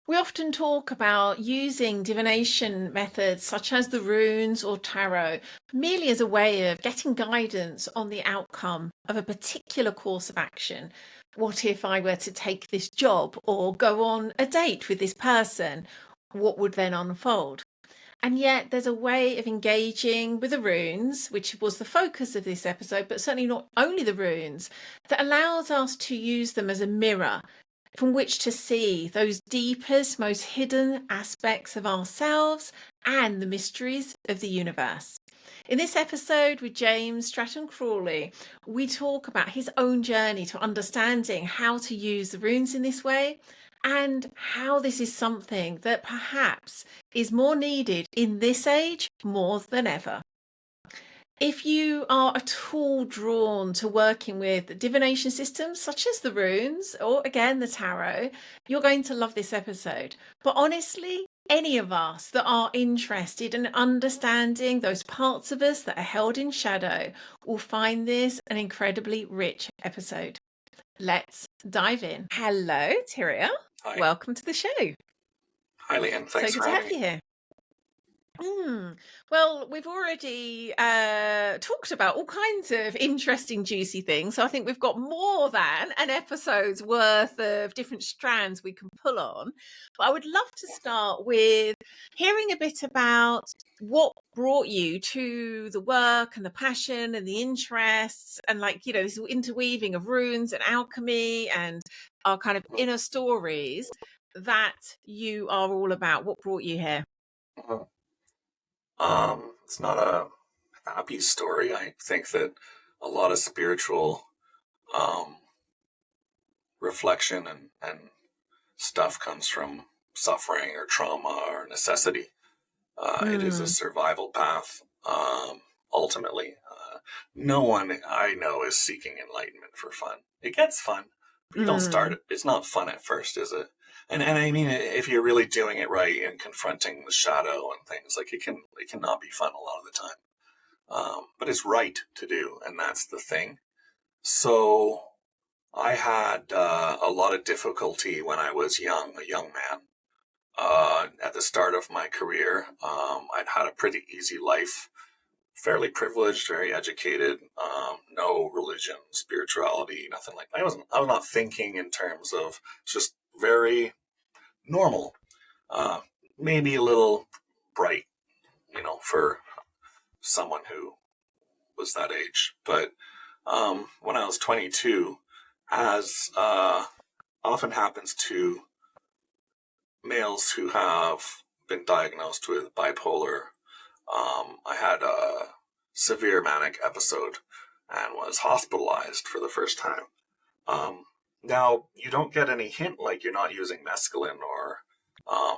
We often talk about using divination methods such as the runes or tarot merely as a way of getting guidance on the outcome of a particular course of action. What if I were to take this job or go on a date with this person? What would then unfold? And yet, there's a way of engaging with the runes, which was the focus of this episode, but certainly not only the runes, that allows us to use them as a mirror from which to see those deepest, most hidden aspects of ourselves and the mysteries of the universe. In this episode with James Stratton-Crawley, we talk about his own journey to understanding how to use the runes in this way and how this is something that perhaps is more needed in this age more than ever. If you are at all drawn to working with divination systems such as the runes or again the tarot, you're going to love this episode. But honestly, any of us that are interested in understanding those parts of us that are held in shadow will find this an incredibly rich episode. Let's dive in. Hello, Tyriel. Hi. Welcome to the show. Hi, Lian. Thanks So for good to having have me. you here. Well, we've already talked about all kinds of interesting, juicy things. So I think we've got more than an episode's worth of different strands we can pull on. But I would love to start with hearing a bit about what brought you to the work and the passion and the interests and this interweaving of runes and alchemy and our kind of inner stories that you are all about. What brought you here? It's not a happy story. I think that a lot of spiritual um, reflection and stuff comes from suffering or trauma or necessity. It is a Mm. survival path. Ultimately, no one I know is seeking enlightenment for fun. It gets fun, but you don't start Mm. it. It's not fun at first, is it? And I mean, if you're really doing it right and confronting the shadow and things, like it cannot be fun a lot of the time. But it's right to do, and that's the thing. So I had a lot of difficulty when I was a young man. At the start of my career, I'd had a pretty easy life, fairly privileged, very educated, no religion, spirituality, nothing like that. I was not thinking in terms of just very normal, uh, maybe a little bright, for someone who was that age. But when I was 22, as often happens to males who have been diagnosed with bipolar, I had a severe manic episode and was hospitalized for the first time. Um, Now, you don't get any hint like you're not using mescaline or um,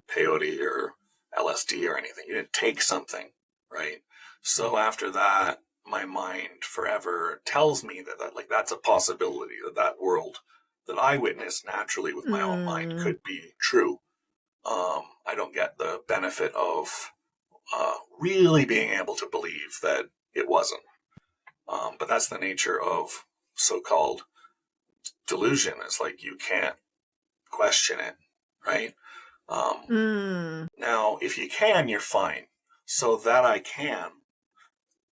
peyote or LSD or anything. You didn't take something, right? So after that, my mind forever tells me that like that's a possibility, that world that I witnessed naturally with my own mind Mm. could be true. I don't get the benefit of really being able to believe that it wasn't. But that's the nature of so-called delusion. It's like you can't question it, right? Um, Mm. Now, if you can, you're fine. So that I can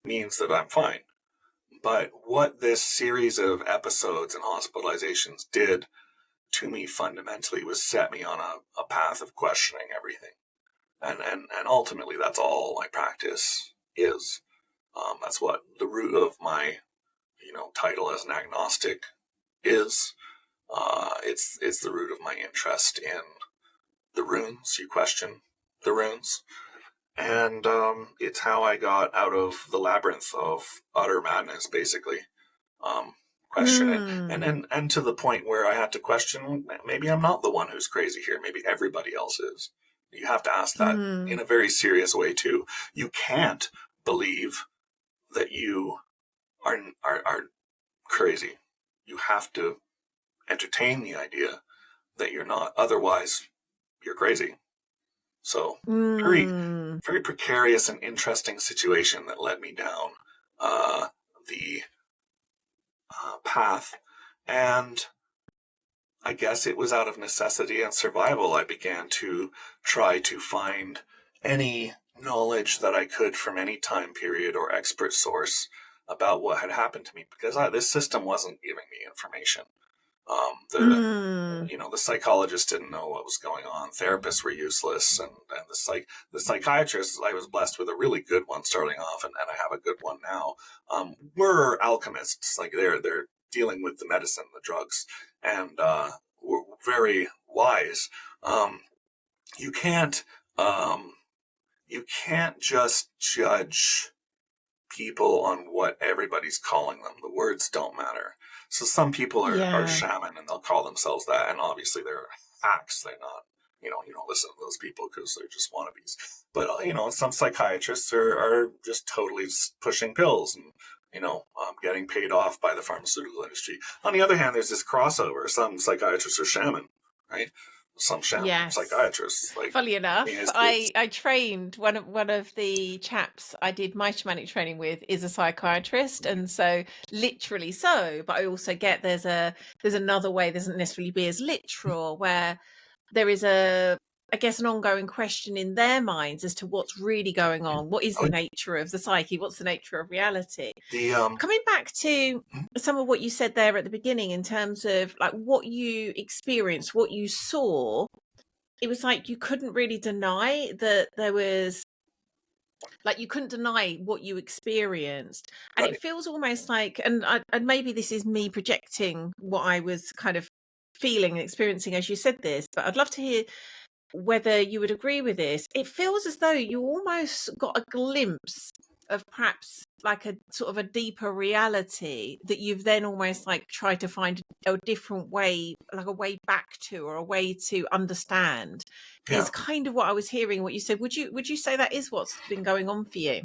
means that I'm fine. But what this series of episodes and hospitalizations did to me fundamentally was set me on a path of questioning everything. And ultimately, that's all my practice is. That's what the root of my title as an agnostic is. It's the root of my interest in the runes. You question the runes, and it's how I got out of the labyrinth of utter madness, basically. Questioning, and, Mm. and and to the point where I had to question, maybe I'm not the one who's crazy here. Maybe everybody else is. You have to ask that in Mm. a very serious way too. You can't believe that you are crazy. You have to entertain the idea that you're not. Otherwise, you're crazy. So, very, Mm. very precarious and interesting situation that led me down the path. And I guess it was out of necessity and survival. I began to try to find any knowledge that I could from any time period or expert source about what had happened to me, because this system wasn't giving me information. The Mm. the psychologists didn't know what was going on. Therapists were useless, and the psychiatrists, I was blessed with a really good one starting off, and I have a good one now. Were alchemists, like they're dealing with the medicine, the drugs, and were very wise. Um, you can't um, you can't just judge people on what everybody's calling them. The words don't matter. So some people are Yeah. shaman and they'll call themselves that, and obviously they're hacks. They're not, you don't listen to those people because they're just wannabes. But some psychiatrists are just totally pushing pills and getting paid off by the pharmaceutical industry. On the other hand, there's this crossover. Some psychiatrists are shaman, right? Some shaman Yes. psychiatrists, like, Funny I mean, enough, I trained one of the chaps I did my shamanic training with is a psychiatrist, and so literally so. But I also get there's another way. Doesn't necessarily be as literal, where there is I guess an ongoing question in their minds as to what's really going on. What is the nature of the psyche? What's the nature of reality? the Coming back to some of what you said there at the beginning in terms of like what you experienced, what you saw, it was like you couldn't really deny that there was, like, you couldn't deny what you experienced. And it right, feels almost like, and maybe this is me projecting what I was kind of feeling and experiencing as you said this, but I'd love to hear whether you would agree with this. It feels as though you almost got a glimpse of perhaps like a sort of a deeper reality that you've then almost like tried to find a different way, like a way back to, or a way to understand, yeah. is kind of what I was hearing what you said. Would you say that is what's been going on for you?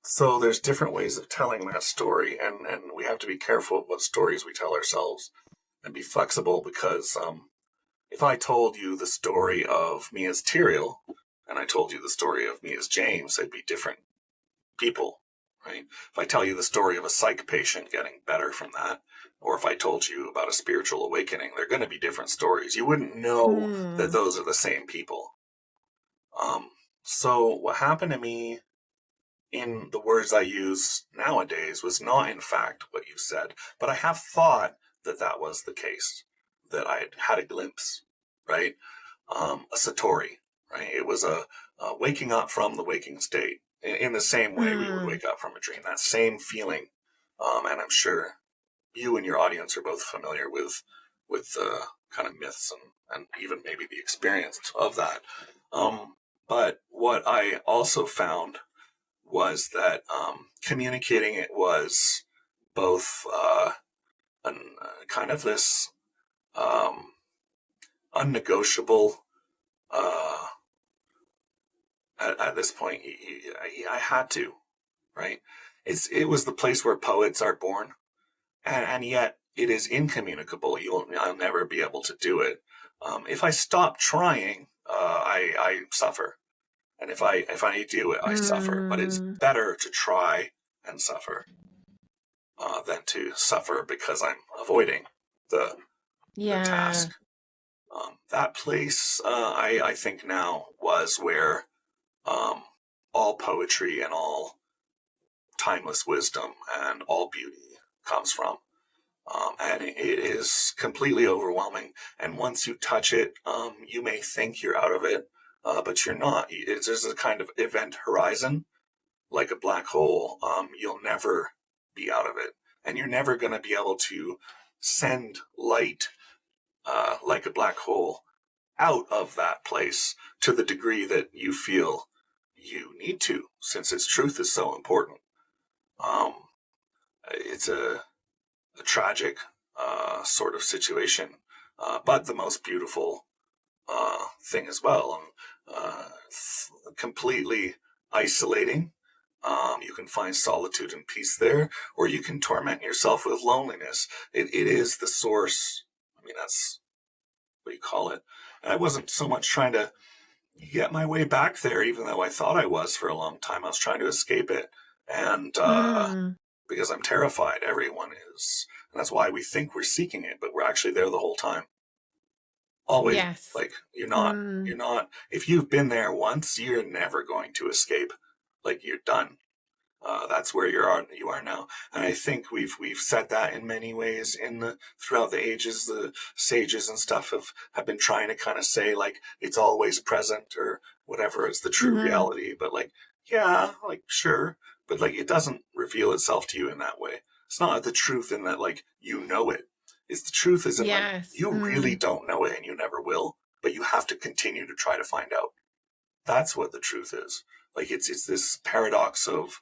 So there's different ways of telling that story, and we have to be careful of what stories we tell ourselves and be flexible, because if I told you the story of me as Tyriel and I told you the story of me as James, they'd be different people, right? If I tell you the story of a psych patient getting better from that, or if I told you about a spiritual awakening, they're going to be different stories. You wouldn't know that Mm. those are the same people. Um, so what happened to me, in the words I use nowadays, was not in fact what you said, but I have thought that that was the case, that I had a glimpse, right? A satori, right? It was a waking up from the waking state in the same way we would Mm. wake up from a dream, that same feeling. And I'm sure you and your audience are both familiar with the kind of myths and even maybe the experience of that. But what I also found was that communicating it was both kind of this um, unnegotiable. Uh, at this point, I had to, right? It was the place where poets are born, and yet it is incommunicable. I'll never be able to do it. If I stop trying, I suffer, and if I do it, I suffer. But it's Mm. better to try and suffer than to suffer because I'm avoiding the Yeah. task. That place, I think now, was where um, all poetry and all timeless wisdom and all beauty comes from. And it is completely overwhelming. And once you touch it, you may think you're out of it, but you're not. There's a kind of event horizon, like a black hole. You'll never be out of it. And you're never going to be able to send light like a black hole out of that place to the degree that you feel you need to, since its truth is so important. Um, it's a tragic sort of situation, but the most beautiful thing as well. Completely isolating. You can find solitude and peace there, or you can torment yourself with loneliness. It is the source. I mean, that's what you call it. And I wasn't so much trying to get my way back there, even though I thought I was for a long time. I was trying to escape it. And Mm. because I'm terrified, everyone is. And that's why we think we're seeking it, but we're actually there the whole time. Always. Yes. Like, you're not, if you've been there once, you're never going to escape. Like, you're done. That's where you are now. And I think we've said that in many ways throughout the ages. The sages and stuff have been trying to kind of say, like, it's always present or whatever is the true reality. But like, yeah, like, sure. But like, it doesn't reveal itself to you in that way. It's not the truth in that, like, you know it. It's the truth is in, like, Yes. you really don't know it and you never will, but you have to continue to try to find out. That's what the truth is. Like, it's this paradox of,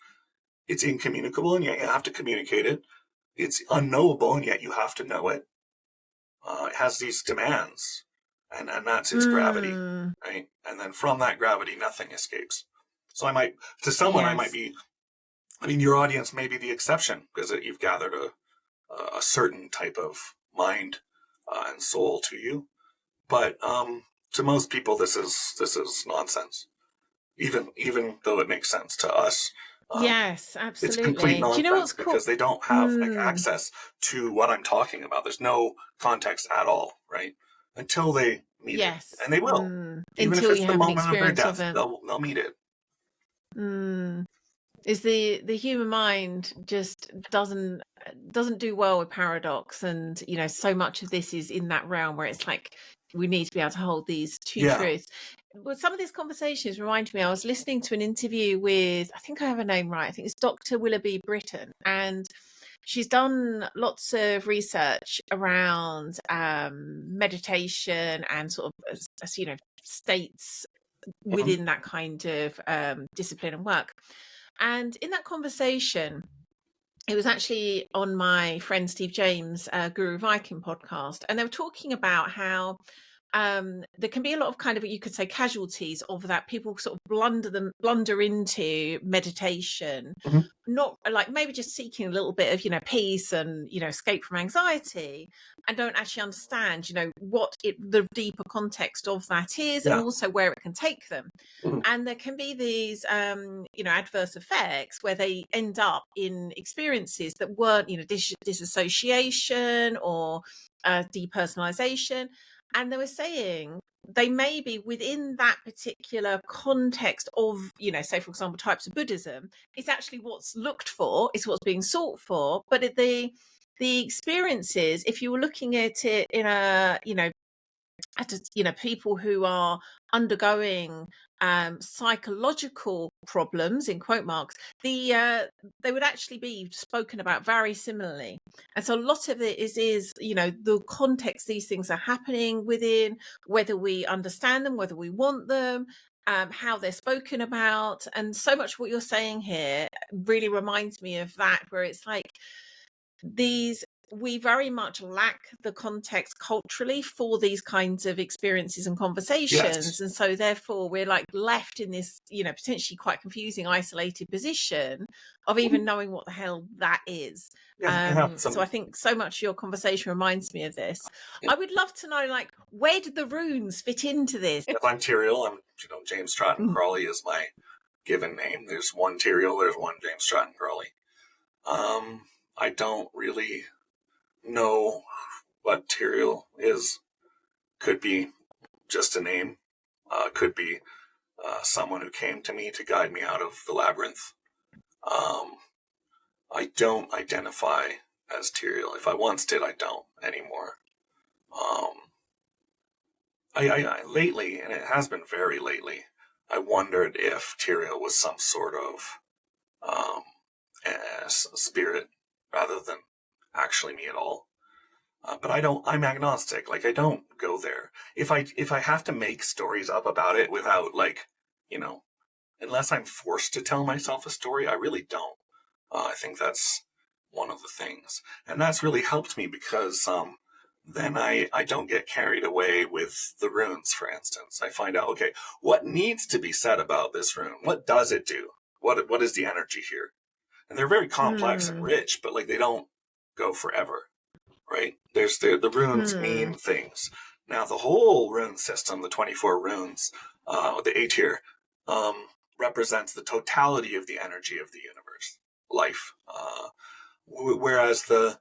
it's incommunicable and yet you have to communicate it. It's unknowable and yet you have to know it. It has these demands, and that's its gravity, right? And then from that gravity, nothing escapes. So I might be, I mean, your audience may be the exception because you've gathered a certain type of mind and soul to you. But to most people, this is nonsense. Even though it makes sense to us. Yes, It's complete absolutely. Do you know nonsense what's cool? because they don't have like access to what I'm talking about. There's no context at all, right? Until they meet it, Yes. and they will. Even if Until it's you the have an moment of their experience of death, it. they'll meet it. Is the human mind just doesn't do well with paradox, and you know, so much of this is in that realm where it's like we need to be able to hold these two truths. But some of these conversations remind me, I was listening to an interview with, I think I have her name right, I think it's Dr. Willoughby Britton, and she's done lots of research around meditation and sort of you know, states within that kind of discipline and work. And in that conversation, it was actually on my friend Steve James' Guru Viking podcast, and they were talking about how there can be a lot of kind of, you could say, casualties of that. People sort of blunder into meditation, not like maybe just seeking a little bit of, you know, peace and, you know, escape from anxiety, and don't actually understand, you know, what the deeper context of that is, and also where it can take them. And there can be these you know, adverse effects where they end up in experiences that weren't, you know, disassociation or depersonalization. And they were saying they may be within that particular context of, you know, say, for example, types of Buddhism. It's actually what's looked for, it's what's being sought for. But the experiences, if you were looking at it in a, you know, people who are undergoing psychological problems, in quote marks, they would actually be spoken about very similarly. And so a lot of it is, you know, the context these things are happening within, whether we understand them, whether we want them, how they're spoken about. And so much what you're saying here really reminds me of that, where it's like, we very much lack the context culturally for these kinds of experiences and conversations. And so therefore we're like left in this, you know, potentially quite confusing, isolated position of even knowing what the hell that is. So I think so much your conversation reminds me of this. I would love to know, like, where did the runes fit into this? I'm Tyriel. I'm, you know, James Stratton-Crawley is my given name. There's one Tyriel, there's one James Stratton-Crawley. I don't really know what Tyriel is. Could be just a name. Could be someone who came to me to guide me out of the labyrinth. I don't identify as Tyriel. If I once did, I don't anymore. I lately, and it has been very lately, I wondered if Tyriel was some sort of spirit rather than actually me at all. But I'm agnostic. Like, I don't go there. If I have to make stories up about it without, like, you know, unless I'm forced to tell myself a story, I really don't. I think that's one of the things. And that's really helped me because then I don't get carried away with the runes, for instance. I find out, okay, what needs to be said about this rune? What does it do? What is the energy here? And they're very complex and rich, but like, they don't go forever, right? There's the runes mean things. Now, the whole rune system, the 24 runes, the 8 here, represents the totality of the energy of the universe, life. Whereas the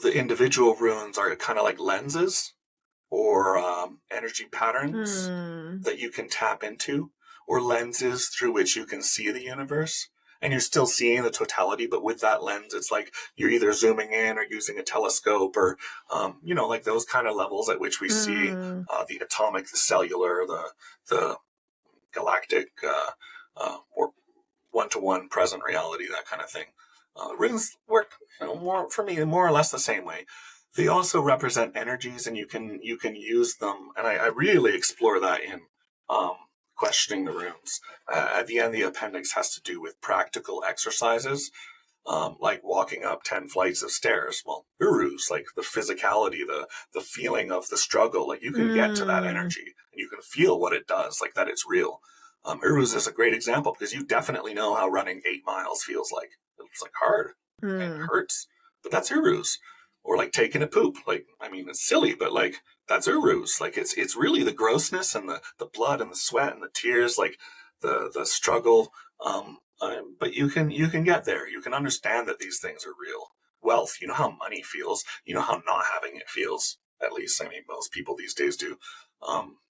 the individual runes are kind of like lenses or energy patterns Mm. that you can tap into, or lenses through which you can see the universe. And you're still seeing the totality, but with that lens, it's like you're either zooming in or using a telescope, or like those kind of levels at which we see Mm. the atomic, the cellular, the galactic, or one-to-one present reality, that kind of thing. Runes work, more for me, more or less the same way. They also represent energies, and you can use them, and I really explore that in questioning the runes. At the end, the appendix has to do with practical exercises, like walking up 10 flights of stairs. Well, urus, like the physicality, the feeling of the struggle, like you can get to that Mm. energy and you can feel what it does, like that it's real. Urus is a great example because you definitely know how running 8 miles feels like. It's like hard and Mm. hurts, but that's urus. Or like taking a poop. Like, I mean, it's silly, but like that's urus. Like it's really the grossness and the blood and the sweat and the tears, like the struggle. But you can get there. You can understand that these things are real. Wealth, you know how money feels. You know how not having it feels. At least, I mean, most people these days do.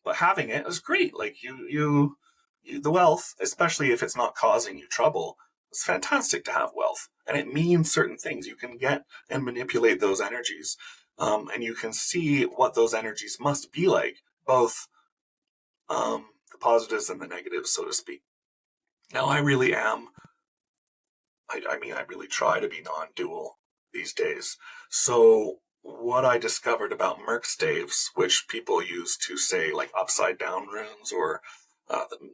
But having it is great. Like the wealth, especially if it's not causing you trouble, it's fantastic to have wealth, and it means certain things. You can get and manipulate those energies, and you can see what those energies must be like, both the positives and the negatives, so to speak. Now, I really am. I mean, I really try to be non-dual these days. So what I discovered about Merc staves, which people use to say like upside down runes, or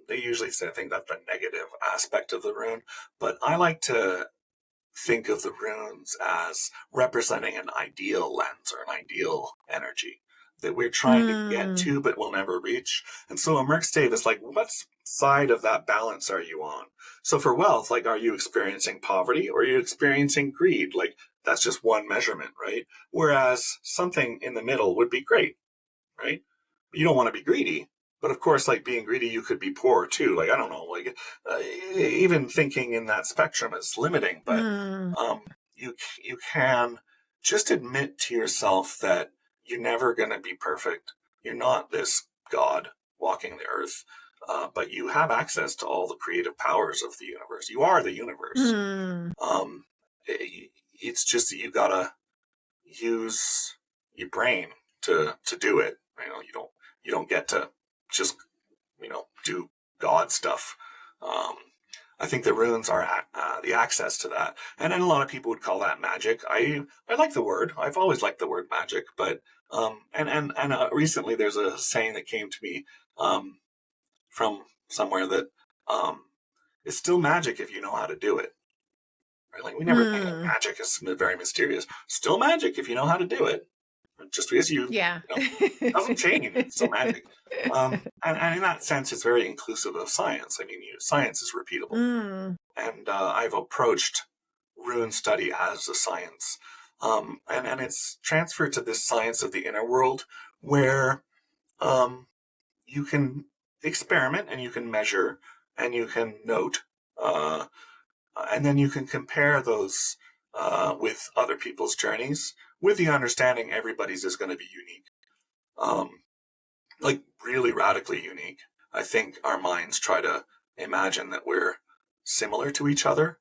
they usually say, I think that's the negative aspect of the rune, but I like to think of the runes as representing an ideal lens or an ideal energy that we're trying to get Mm. to but will never reach. And so a Merc stave is like, what side of that balance are you on? So for wealth, like, are you experiencing poverty or are you experiencing greed? Like, that's just one measurement, right? Whereas something in the middle would be great, right? You don't want to be greedy, but of course, like being greedy, you could be poor too. Like, I don't know, like even thinking in that spectrum is limiting, but Mm. um, you can just admit to yourself that you're never going to be perfect. You're not this God walking the earth, but you have access to all the creative powers of the universe. You are the universe. Mm. Um, it's just that you gotta use your brain to do it. You don't get to just do God stuff. Um, I think the runes are the access to that, and then a lot of people would call that magic. I like the word. I've always liked the word magic, but recently there's a saying that came to me from somewhere that um, it's still magic if you know how to do it. Right? Like we never think of Mm. magic as very mysterious. Still magic if you know how to do it. Just because Yeah. it doesn't change. It's still magic. And in that sense, it's very inclusive of science. I mean, science is repeatable. Mm. And I've approached rune study as a science. And it's transferred to this science of the inner world where you can experiment and you can measure and you can note. And then you can compare those with other people's journeys with the understanding everybody's is going to be unique. Um, like really radically unique. I think our minds try to imagine that we're similar to each other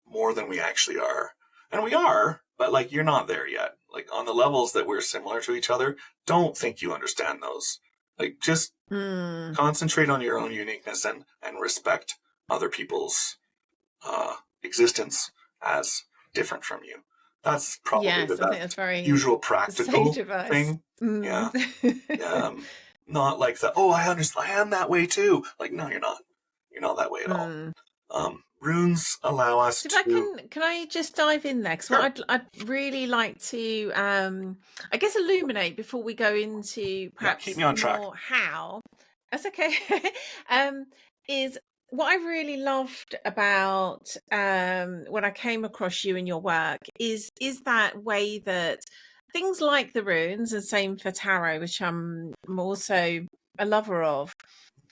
more than we actually are. And we are, but like you're not there yet. Like on the levels that we're similar to each other, don't think you understand those. Like just Mm. concentrate on your own uniqueness and respect other people's existence as different from you. That's probably the Yes, I think that's best very usual sage practical advice. thing. Yeah. Mm. Not like the, oh, I understand, I am that way too. Like, no, you're not. You're not that way at all. Mm. Runes allow us So if I to. can I just dive in there? Because what Sure. I'd really like to, I guess, illuminate before we go into Yeah, keep perhaps me on track. more how. That's okay. um, is what I really loved about when I came across you and your work is that way that things like the runes, and same for tarot, which I'm also a lover of,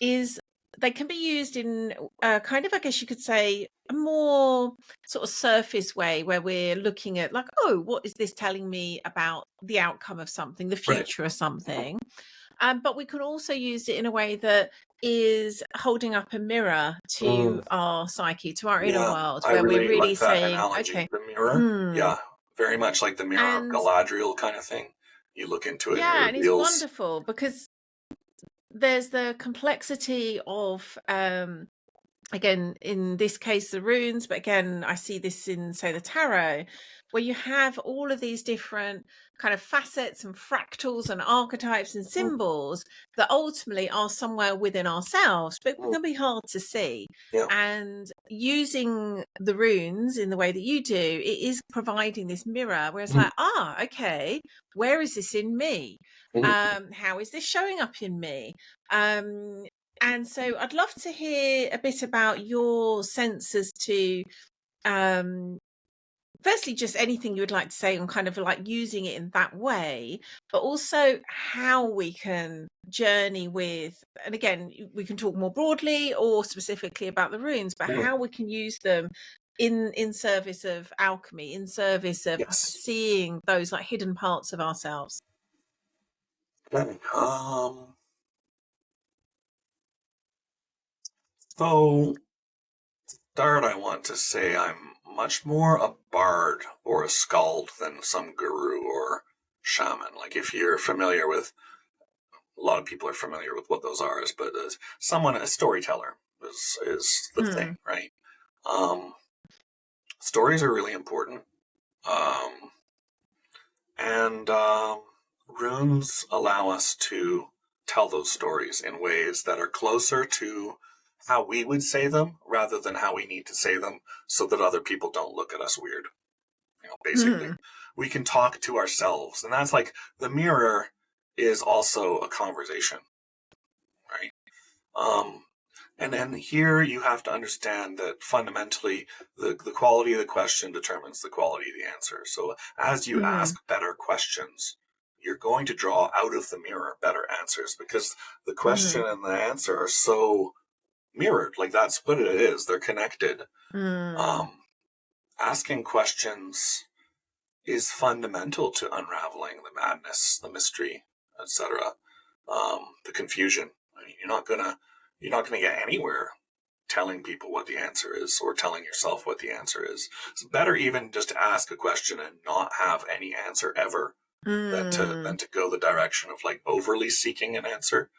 is they can be used in kind of, I guess you could say, a more sort of surface way where we're looking at like, oh, what is this telling me about the outcome of something, the Right. future of something? But we can also use it in a way that is holding up a mirror to our psyche, to our inner Yeah, world, I where we're really really like that saying, analogy. okay, The mirror, mm, yeah, very much like the mirror of and Galadriel kind of thing. You look into it and it yeah, and it's reveals. wonderful because there's the complexity of again, in this case, the runes, but again, I see this in, say, the tarot, where you have all of these different kind of facets and fractals and archetypes and Mm, symbols that ultimately are somewhere within ourselves, but mm, can be hard to see. yeah. And using the runes in the way that you do, it is providing this mirror where it's Mm, like, okay, where is this in me? mm, How is this showing up in me? Um, and so I'd love to hear a bit about your sense as to, um, firstly, just anything you would like to say on kind of like using it in that way, but also how we can journey with, and again, we can talk more broadly or specifically about the runes, but mm. how we can use them in service of alchemy, in service of Yes. seeing those like hidden parts of ourselves. Okay. So start, I want to say I'm much more a bard or a skald than some guru or shaman. Like if you're familiar with, a lot of people are familiar with what those are, but someone, a storyteller is the thing, Mm, right? Um, Stories are really important. Um, and runes allow us to tell those stories in ways that are closer to how we would say them rather than how we need to say them so that other people don't look at us weird. Basically, mm, we can talk to ourselves. And that's like the mirror is also a conversation, right? Um, and then here you have to understand that fundamentally the quality of the question determines the quality of the answer. So as you mm, ask better questions, you're going to draw out of the mirror better answers because the question mm, and the answer are so mirrored. Like that's what it is. They're connected. mm, Um, Asking questions is fundamental to unraveling the madness, the mystery, etc. The confusion. I mean, you're not gonna get anywhere telling people what the answer is or telling yourself what the answer is. It's better even just to ask a question and not have any answer ever than to mm. than to go the direction of like overly seeking an answer.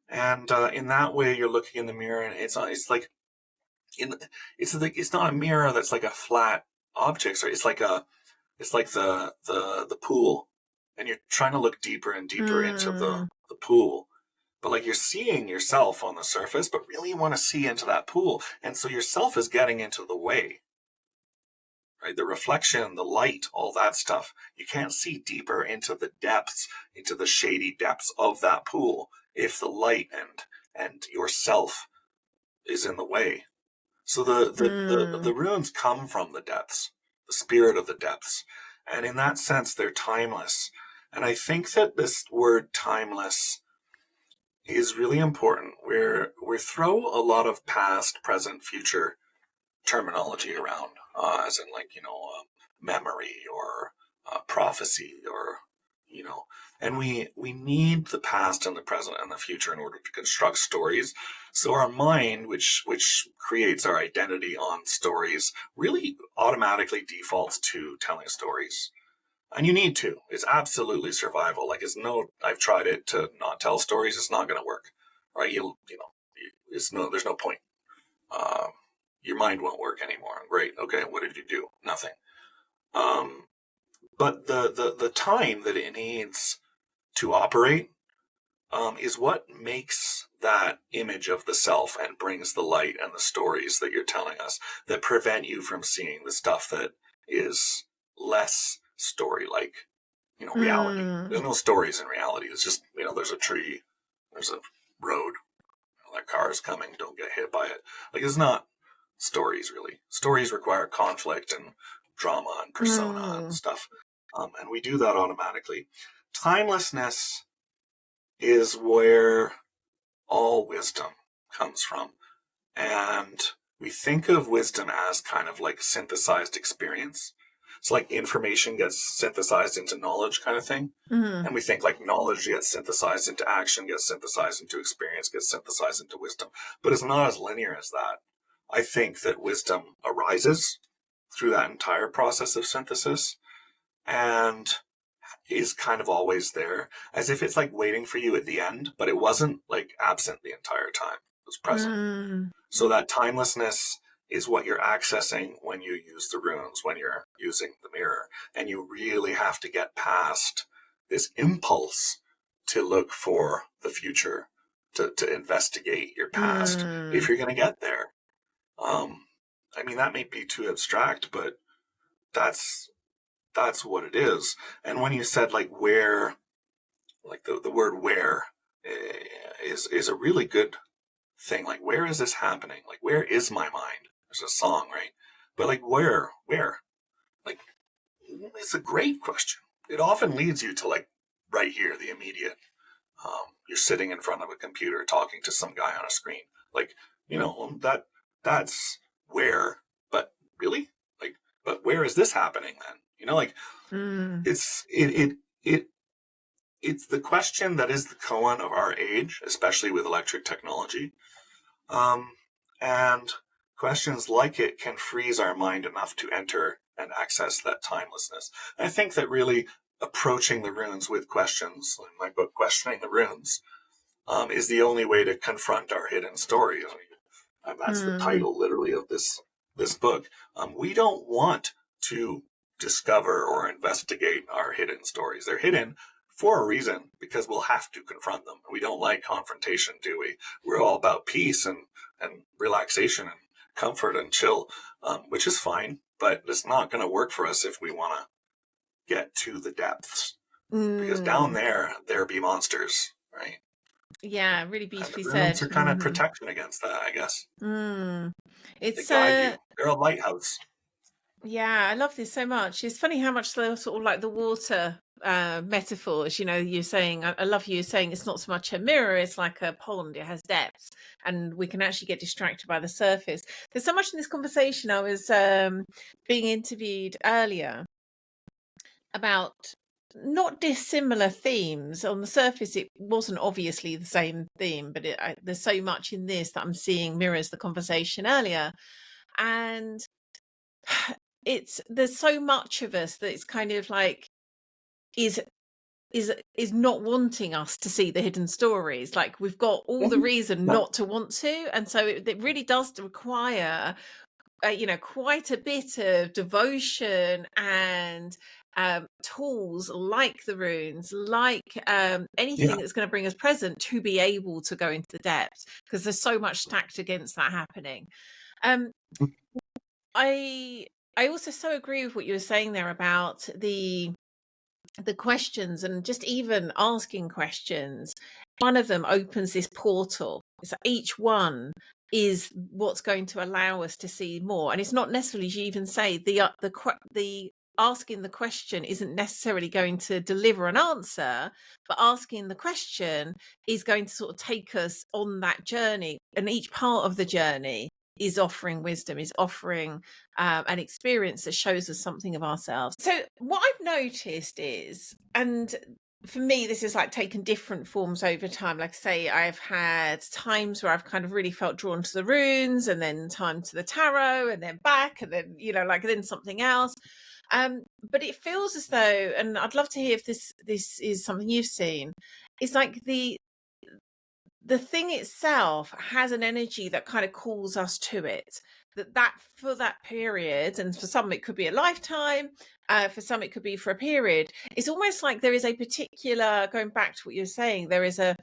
And in that way, you're looking in the mirror, and in it's not a mirror that's like a flat object. So it's like the pool, and you're trying to look deeper and deeper into Mm, the pool. But like you're seeing yourself on the surface, but really you want to see into that pool. And so yourself is getting into the way, right? The reflection, the light, all that stuff. You can't see deeper into the depths, into the shady depths of that pool if the light and yourself is in the way. So the mm, runes come from the depths, the spirit of the depths. And in that sense, they're timeless. And I think that this word timeless is really important. We throw a lot of past, present, future terminology around, as in like memory or prophecy or you know, and we need the past and the present and the future in order to construct stories. So our mind, which creates our identity on stories, really automatically defaults to telling stories. And you need to. It's absolutely survival. Like I've tried it to not tell stories. It's not going to work, right? There's no point. Um, your mind won't work anymore. Great. Okay. What did you do? Nothing. Um, but the time that it needs to operate is what makes that image of the self and brings the light and the stories that you're telling us that prevent you from seeing the stuff that is less story like. Reality. There's mm, no stories in reality. It's just, there's a tree, there's a road, that car is coming, don't get hit by it. Like, it's not stories, really. Stories require conflict and drama and persona and mm, stuff. And we do that automatically. Timelessness is where all wisdom comes from. And we think of wisdom as kind of like synthesized experience. It's like information gets synthesized into knowledge kind of thing. Mm. And we think like knowledge gets synthesized into action, gets synthesized into experience, gets synthesized into wisdom. But it's not as linear as that. I think that wisdom arises through that entire process of synthesis and is kind of always there, as if it's like waiting for you at the end, but it wasn't like absent the entire time. It was present. Mm. So that timelessness is what you're accessing when you use the runes, when you're using the mirror. And you really have to get past this impulse to look for the future, to investigate your past if you're going to get there. I mean, that may be too abstract, but that's what it is. And when you said like where, like the word where is a really good thing. Like, where is this happening? Like, where is my mind? There's a song, right? But like, where? Like, it's a great question. It often leads you to like right here, the immediate. You're sitting in front of a computer talking to some guy on a screen. Like, that's where. But really, like, but where is this happening then? Like, it's the question that is the koan of our age, especially with electric technology. And questions like it can freeze our mind enough to enter and access that timelessness. And I think that really approaching the runes with questions, like my book, Questioning the Runes, is the only way to confront our hidden stories. And that's the title, literally, of this book. We don't want to discover or investigate our hidden stories. They're hidden for a reason, because we'll have to confront them. We don't like confrontation, do we? We're all about peace and relaxation and comfort and chill, which is fine, but it's not going to work for us if we want to get to the depths. Because down there be monsters, right? Yeah, really beautifully and the runes said. are kind of protection against that, I guess. It's They guide you. They're a lighthouse. Yeah, I love this so much. It's funny how much the sort of like the water metaphors, you're saying, I love you saying it's not so much a mirror, it's like a pond, it has depths, and we can actually get distracted by the surface. There's so much in this conversation. I was being interviewed earlier about not dissimilar themes. On the surface, it wasn't obviously the same theme, but there's so much in this that I'm seeing mirrors the conversation earlier. And there's so much of us that it's kind of like is not wanting us to see the hidden stories. Like, we've got all the reason not to want to, and so it really does require quite a bit of devotion and tools like the runes, like anything that's going to bring us present, to be able to go into the depths, because there's so much stacked against that happening. I also so agree with what you were saying there about the questions, and just even asking questions. One of them opens this portal. So each one is what's going to allow us to see more. And it's not necessarily, as you even say, the asking the question isn't necessarily going to deliver an answer, but asking the question is going to sort of take us on that journey. And each part of the journey is offering wisdom, is offering an experience that shows us something of ourselves. So what I've noticed is, and for me, this is like taken different forms over time. Like I say, I've had times where I've kind of really felt drawn to the runes, and then time to the tarot, and then back, and then, then something else. But it feels as though, and I'd love to hear if this is something you've seen, it's like the thing itself has an energy that kind of calls us to it, that for that period, and for some it could be a lifetime, for some it could be for a period. It's almost like there is a particular, going back to what you're saying, there's a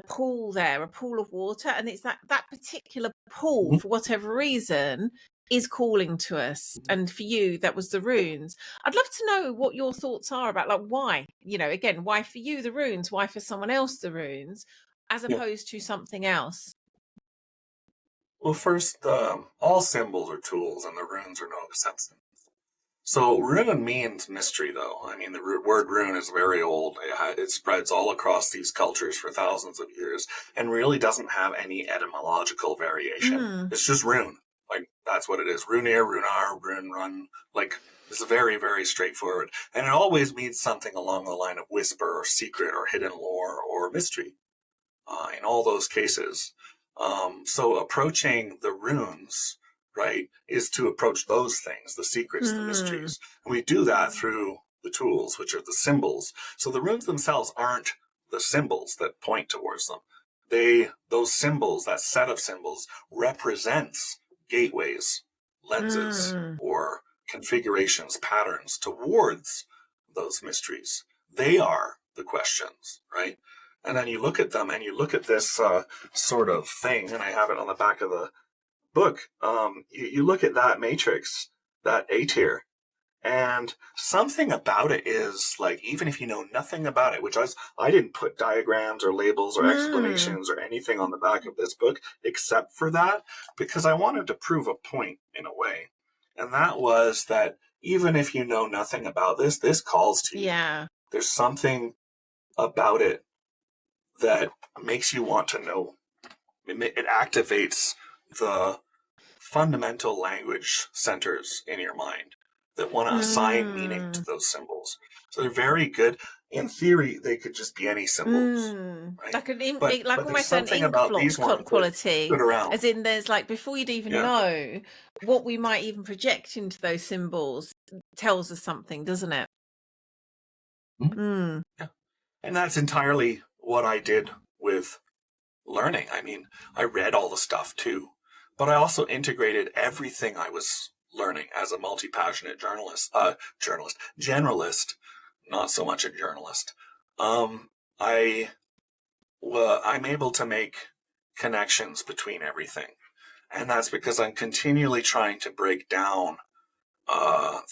pool there, a pool of water, and it's that particular pool, for whatever reason, is calling to us. And for you, that was the runes. I'd love to know what your thoughts are about, like, why, again, why for you the runes, why for someone else the runes, as opposed to something else. Well, first, all symbols are tools, and the runes are no exception. So rune means mystery, though. I mean, the word rune is very old. It spreads all across these cultures for thousands of years and really doesn't have any etymological variation. Mm. It's just rune. Like, that's what it is. Runeir, runar, rune, run. Like, it's very, very straightforward. And it always means something along the line of whisper or secret or hidden lore or mystery in all those cases. So approaching the runes, right, is to approach those things, the secrets, the mysteries. And we do that through the tools, which are the symbols. So the runes themselves aren't the symbols that point towards them. Those symbols, that set of symbols, represents gateways, lenses, or configurations, patterns towards those mysteries. They are the questions, right? And then you look at them and you look at this sort of thing, and I have it on the back of the book. You look at that matrix, that A tier, and something about it is like, even if you know nothing about it, which I didn't put diagrams or labels or explanations or anything on the back of this book except for that, because I wanted to prove a point in a way. And that was that even if you know nothing about this calls to you. Yeah. There's something about it that makes you want to know. It activates the fundamental language centers in your mind that want to assign meaning to those symbols. So they're very good. In theory, they could just be any symbols. Right? Like an ink, but like there's almost an something ink about blot these ones quality. that around. As in, there's like, before you'd even know what we might even project into those symbols, tells us something, doesn't it? Yeah. And that's entirely what I did with learning. I mean, I read all the stuff too, but I also integrated everything I was learning as a multi-passionate generalist, not so much a journalist. I'm able to make connections between everything, and that's because I'm continually trying to break down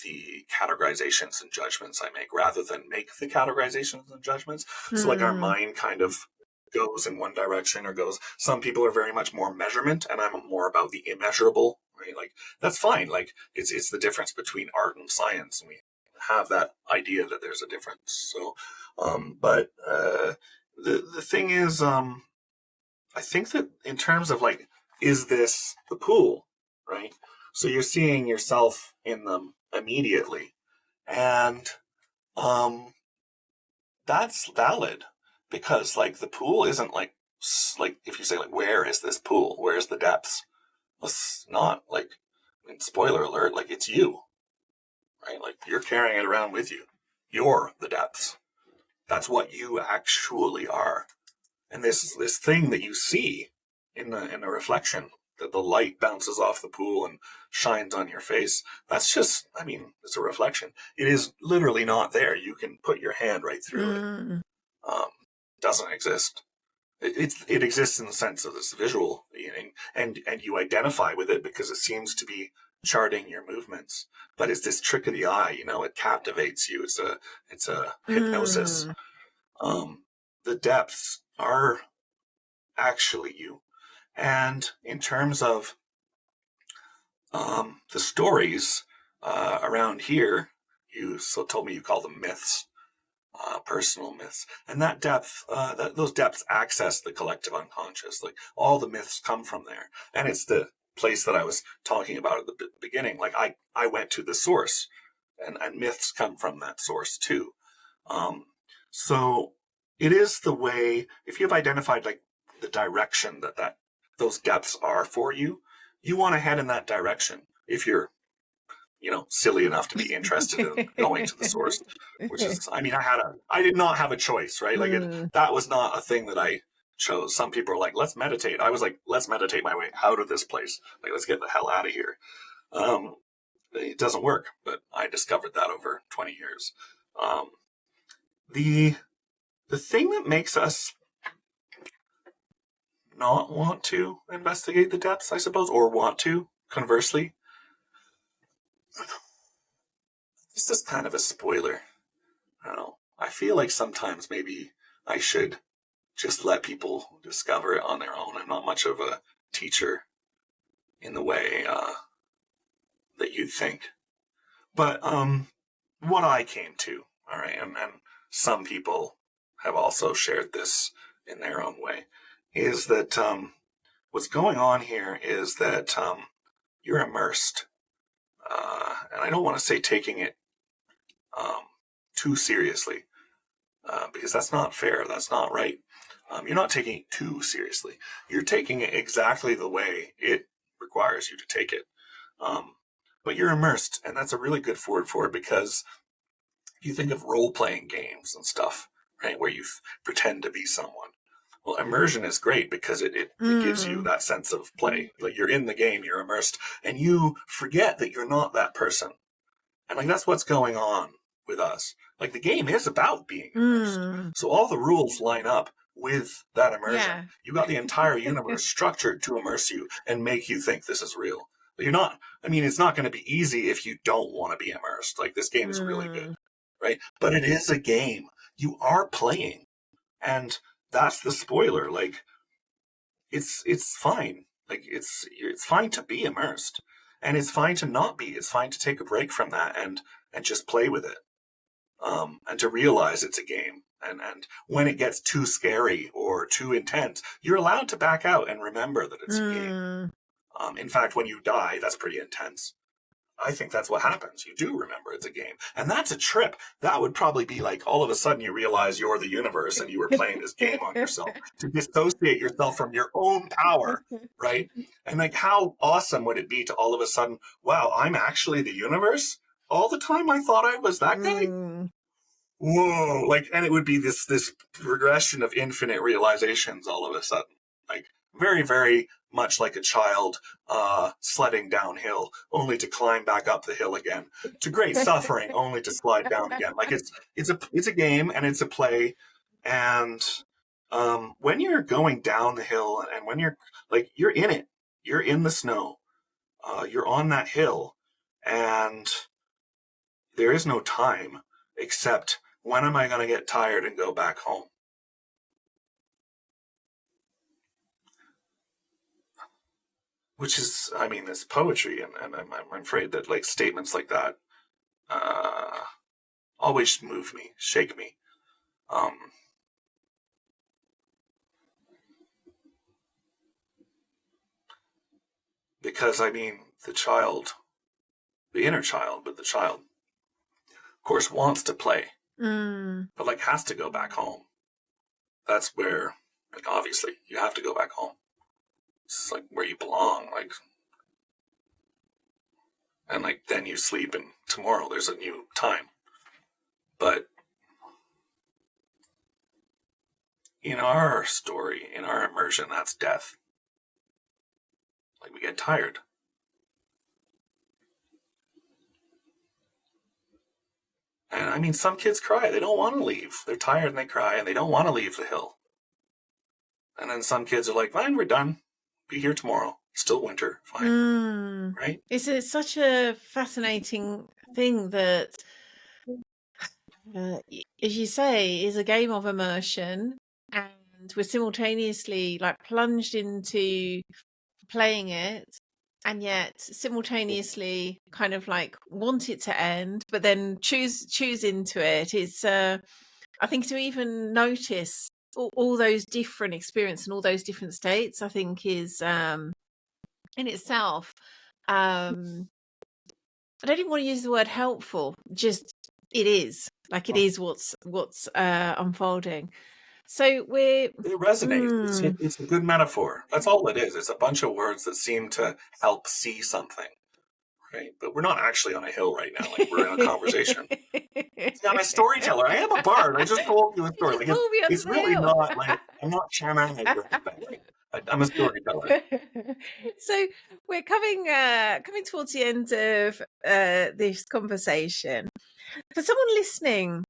the categorizations and judgments I make rather than make the categorizations and judgments. So like our mind kind of goes in one direction or goes, some people are very much more measurement and I'm more about the immeasurable, right? Like that's fine. Like it's the difference between art and science. And we have that idea that there's a difference. So, but the thing is, I think that in terms of like, is this the pool, right? So you're seeing yourself in them immediately. And that's valid because like the pool isn't like if you say like, where is this pool? Where's the depths? Well, it's not like, I mean, spoiler alert, like it's you, right? Like you're carrying it around with you. You're the depths. That's what you actually are. And this thing that you see in the reflection, that the light bounces off the pool and shines on your face, that's just, I mean, it's a reflection. It is literally not there. You can put your hand right through it. Doesn't exist. It exists in the sense of this visual, and you identify with it because it seems to be charting your movements. But it's this trick of the eye, it captivates you. It's a hypnosis. The depths are actually you. And in terms of the stories around here, you told me you call them myths, personal myths, and that depth, those depths access the collective unconscious. Like all the myths come from there, and it's the place that I was talking about at the beginning. Like I went to the source, and myths come from that source too. So it is the way, if you've identified like the direction that those depths are for you, you want to head in that direction. If you're, silly enough to be interested in going to the source, which is, I mean, I did not have a choice, right? Like that was not a thing that I chose. Some people are like, let's meditate. I was like, let's meditate my way out of this place. Like, let's get the hell out of here. It doesn't work, but I discovered that over 20 years. The thing that makes us not want to investigate the depths, I suppose, or want to, conversely, this is kind of a spoiler. I don't know. I feel like sometimes maybe I should just let people discover it on their own. I'm not much of a teacher in the way that you'd think. But what I came to, all right, and some people have also shared this in their own way, is that what's going on here is that you're immersed. And I don't want to say taking it too seriously, because that's not fair. That's not right. You're not taking it too seriously. You're taking it exactly the way it requires you to take it. But you're immersed, and that's a really good word for it, because you think of role-playing games and stuff, right, where you pretend to be someone. Well, immersion is great because it gives you that sense of play. Like, you're in the game, you're immersed, and you forget that you're not that person. And like, that's what's going on with us. Like, the game is about being immersed. So all the rules line up with that immersion. Yeah. You got the entire universe structured to immerse you and make you think this is real. But you're not, I mean, it's not going to be easy if you don't want to be immersed. Like, this game is really good, right? But it is a game. You are playing. And that's the spoiler. Like, it's fine. Like, it's fine to be immersed, and it's fine to not be. It's fine to take a break from that and just play with it, and to realize it's a game. And when it gets too scary or too intense, you're allowed to back out and remember that it's a game. In fact, when you die, that's pretty intense. I think that's what happens. You do remember it's a game. And that's a trip. That would probably be like, all of a sudden you realize you're the universe and you were playing this game on yourself to dissociate yourself from your own power, right? And like, how awesome would it be to all of a sudden, wow, I'm actually the universe? All the time I thought I was that guy? Whoa. Like, and it would be this progression of infinite realizations all of a sudden. Like, very, very much like a child sledding downhill, only to climb back up the hill again, to great suffering, only to slide down again. Like, it's a game, and it's a play. And when you're going down the hill, and when you're like, you're in it, you're in the snow, you're on that hill, and there is no time except, when am I going to get tired and go back home? Which is, I mean, it's poetry, and I'm afraid that, like, statements like that always move me, shake me. Because, I mean, the inner child, but the child, of course, wants to play, but, like, has to go back home. That's where, like, obviously, you have to go back home. It's like where you belong, like, and like, then you sleep, and tomorrow there's a new time. But in our story, in our immersion, that's death. Like, we get tired. And I mean, some kids cry. They don't want to leave. They're tired and they cry and they don't want to leave the hill. And then some kids are like, fine, we're done. Be here tomorrow. Still winter. Fine. Right? It's such a fascinating thing that, as you say, is a game of immersion, and we're simultaneously like plunged into playing it, and yet simultaneously kind of like want it to end, but then choose into it. It's I think to even notice all those different experiences and all those different states, I think is in itself, I don't even want to use the word helpful, just it is like, it is what's unfolding. So it resonates. It's a good metaphor. That's all it is. It's a bunch of words that seem to help see something, right? But we're not actually on a hill right now. Like, we're in a conversation. See, I'm a storyteller. I am a bard. I just told you a story. Like, it's really not like, I'm not channeling or anything. I'm a storyteller. So we're coming towards the end of this conversation. For someone listening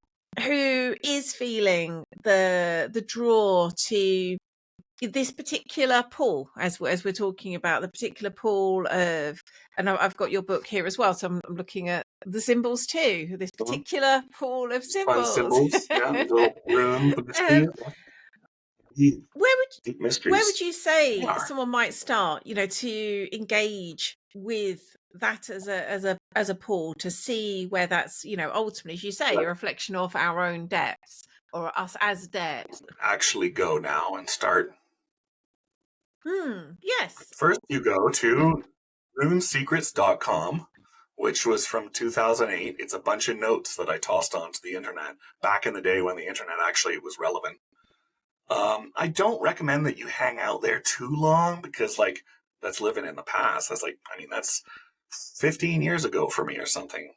who is feeling the draw to this particular pull, as we're talking about, the particular pull of, and I've got your book here as well, so I'm looking at the symbols too, this particular pull of symbols. Fun symbols, yeah, little room for where would you say someone might start, to engage with that as a pool to see where that's, ultimately, as you say, a Right. reflection of our own depths or us as depths. Actually go now and start. Yes. First, you go to runesecrets.com, which was from 2008. It's a bunch of notes that I tossed onto the internet back in the day when the internet actually was relevant. I don't recommend that you hang out there too long because, like, that's living in the past. That's 15 years ago for me or something.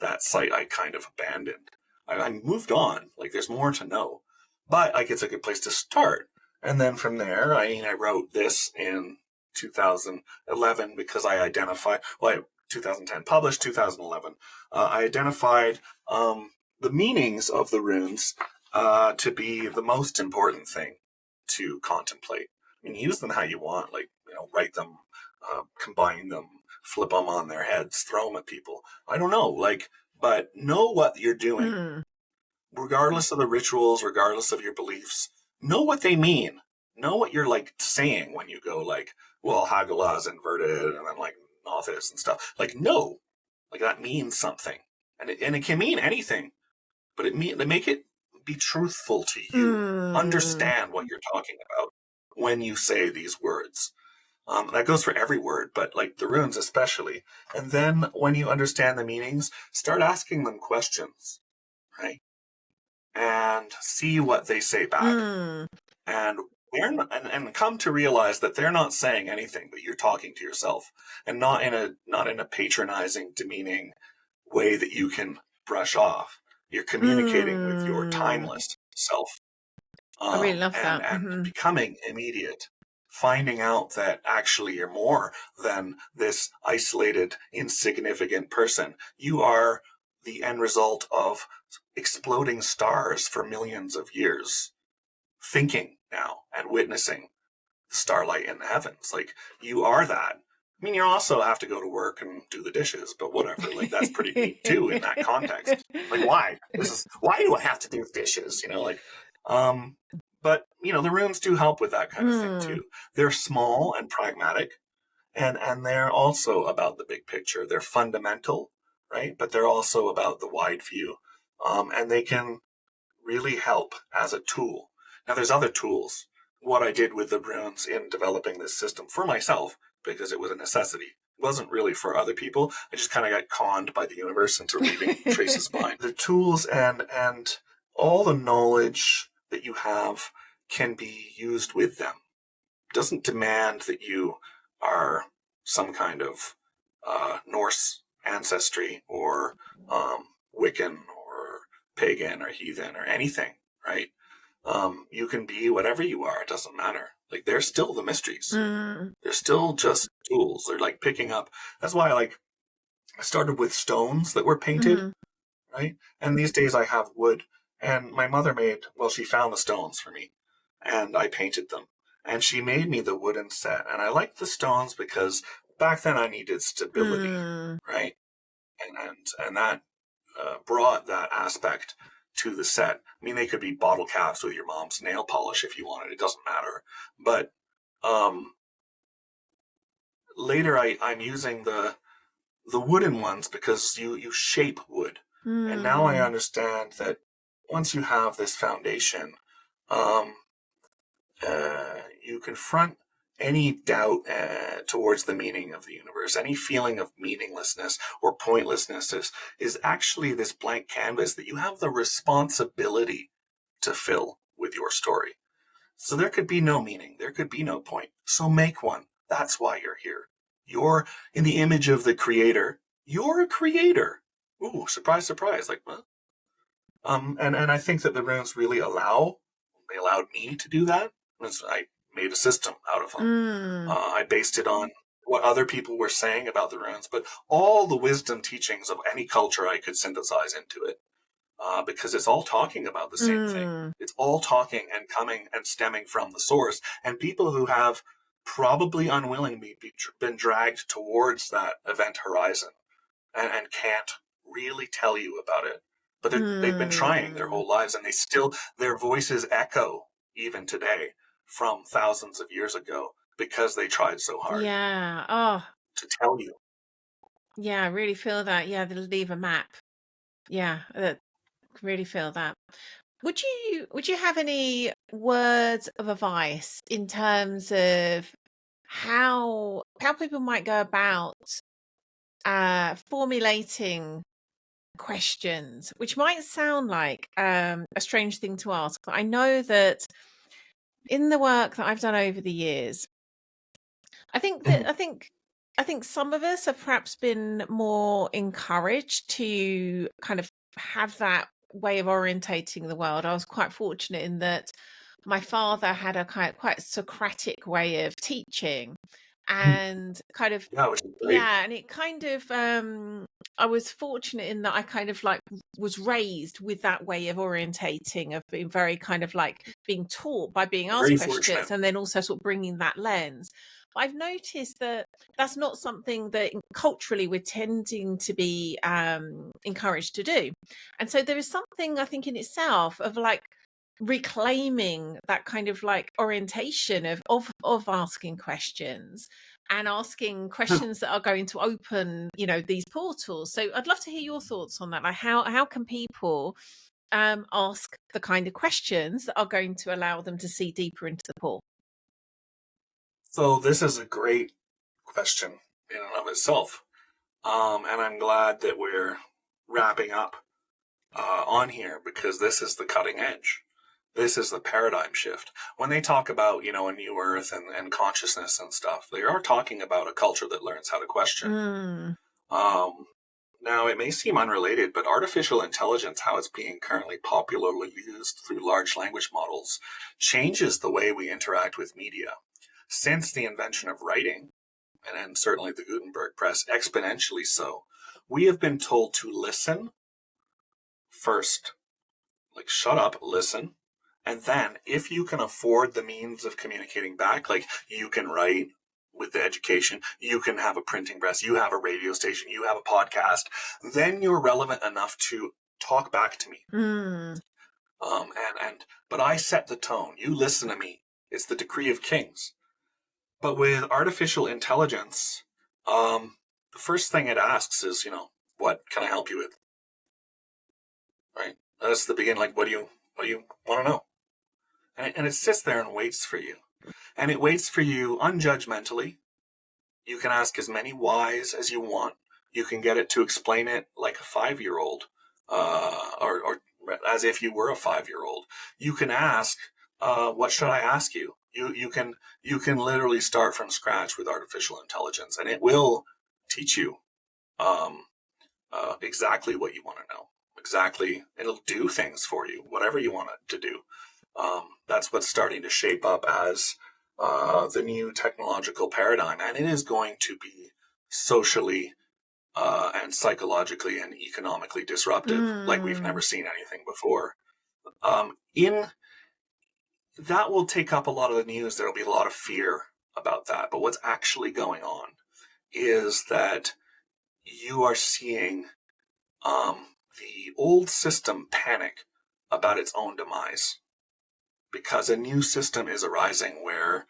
That site I kind of abandoned. I moved on. Like, there's more to know. But, like, it's a good place to start. And then from there, I wrote this in 2011 because I identified, 2010 published, 2011. I identified the meanings of the runes to be the most important thing to contemplate. I mean, use them how you want, like, write them, combine them, flip them on their heads, throw them at people. I don't know, like, but know what you're doing, regardless of the rituals, regardless of your beliefs. Know what they mean. Know what you're, like, saying when you go, like, well, Hagala is inverted, and then, like, Nothis and stuff. Like, no, like, that means something, and it can mean anything, but make it be truthful to you. Understand what you're talking about when you say these words. That goes for every word, but, like, the runes especially. And then when you understand the meanings, start asking them questions, right? And see what they say back. And and come to realize that they're not saying anything, but you're talking to yourself, and not in a patronizing, demeaning way that you can brush off. You're communicating with your timeless self, I really love that. and becoming immediate, finding out that actually you're more than this isolated, insignificant person. You are the end result of exploding stars for millions of years, thinking now and witnessing the starlight in the heavens. Like, you are that. I mean, you also have to go to work and do the dishes, but whatever. Like, that's pretty neat too in that context. Like, why? Why do I have to do dishes? But the runes do help with that kind of thing too. They're small and pragmatic, and they're also about the big picture. They're fundamental, right? But they're also about the wide view, and they can really help as a tool. Now, there's other tools. What I did with the runes in developing this system for myself, because it was a necessity. It wasn't really for other people. I just kind of got conned by the universe into leaving traces behind. The tools and all the knowledge that you have can be used with them. It doesn't demand that you are some kind of Norse ancestry or Wiccan or pagan or heathen or anything, right? You can be whatever you are. It doesn't matter. Like, they're still the mysteries. They're still just tools. They're like picking up. That's why, like, I started with stones that were painted, right? And these days I have wood. And my mother she found the stones for me, and I painted them. And she made me the wooden set. And I liked the stones because back then I needed stability, right? And that brought that aspect to the set. I mean, they could be bottle caps with your mom's nail polish if you wanted. It doesn't matter. But later I'm using the wooden ones because you shape wood. And now I understand that once you have this foundation, you confront any doubt towards the meaning of the universe, any feeling of meaninglessness or pointlessness is actually this blank canvas that you have the responsibility to fill with your story. So there could be no meaning. There could be no point. So make one. That's why you're here. You're in the image of the creator. You're a creator. Ooh, surprise, surprise. Like, what? And I think that the runes really allowed me to do that. I made a system out of them. I based it on what other people were saying about the runes, but all the wisdom teachings of any culture I could synthesize into it. Because it's all talking about the same thing. It's all talking and coming and stemming from the source. And people who have probably unwillingly been dragged towards that event horizon and can't really tell you about it. But they've been trying their whole lives, and their voices echo even today from thousands of years ago because they tried so hard Yeah. Oh, to tell you. Yeah, I really feel that. Yeah, the lever map. Yeah, really feel that. Would you have any words of advice in terms of how people might go about formulating questions, which might sound like a strange thing to ask, but I know that in the work that I've done over the years, I think that Mhm. I think some of us have perhaps been more encouraged to kind of have that way of orientating the world. I was quite fortunate in that my father had a kind of quite Socratic way of teaching, and kind of Yeah, which is great. yeah, and it kind of I was fortunate in that I kind of like was raised with that way of orientating, of being very kind of like being taught by being asked Very fortunate. questions and then also sort of bringing that lens. But I've noticed that that's not something that culturally we're tending to be encouraged to do. And so there is something, I think, in itself of like reclaiming that kind of like orientation of asking questions and asking questions that are going to open, these portals. So I'd love to hear your thoughts on that. Like how can people ask the kind of questions that are going to allow them to see deeper into the portal? So this is a great question in and of itself. And I'm glad that we're wrapping up on here because this is the cutting edge. This is the paradigm shift. When they talk about, a new earth and consciousness and stuff, they are talking about a culture that learns how to question. Mm, Um, Now, it may seem unrelated, but artificial intelligence, how it's being currently popularly used through large language models, changes the way we interact with media. Since the invention of writing, and certainly the Gutenberg press, exponentially so, we have been told to listen first, like shut up, listen, and then if you can afford the means of communicating back, like you can write with the education, you can have a printing press, you have a radio station, you have a podcast, then you're relevant enough to talk back to me. mm, But I set the tone. You listen to me. It's the decree of kings. But with artificial intelligence, the first thing it asks is, what can I help you with? Right? That's the beginning. Like, what do you want to know? And it sits there and waits for you. And it waits for you unjudgmentally. You can ask as many whys as you want. You can get it to explain it like a 5-year-old, or as if you were a 5-year-old. You can ask, "What should I ask you?" You can literally start from scratch with artificial intelligence, and it will teach you um, exactly what you want to know. Exactly, it'll do things for you, whatever you want it to do. That's what's starting to shape up as the new technological paradigm, and it is going to be socially and psychologically and economically disruptive, like we've mm, never seen anything before. In that will take up a lot of the news. There'll be a lot of fear about that, but what's actually going on is that you are seeing the old system panic about its own demise because a new system is arising where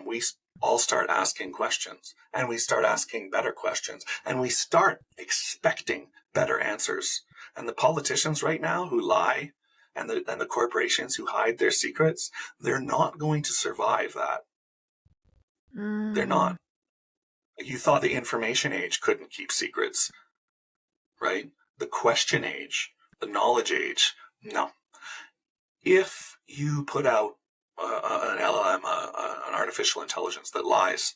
we all start asking questions, and we start asking better questions, and we start expecting better answers. And the politicians right now who lie, and the corporations who hide their secrets, they're not going to survive that. They're mm, not. You thought the information age couldn't keep secrets, right? The question age, the knowledge age, no. If you put out an LLM, an artificial intelligence that lies,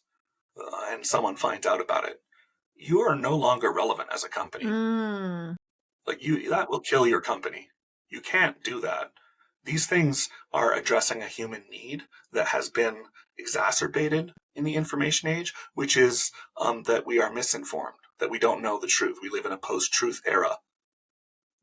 and someone finds out about it, you are no longer relevant as a company. mm, Like that will kill your company. You can't do that. These things are addressing a human need that has been exacerbated in the information age, which is that we are misinformed, that we don't know the truth. We live in a post-truth era.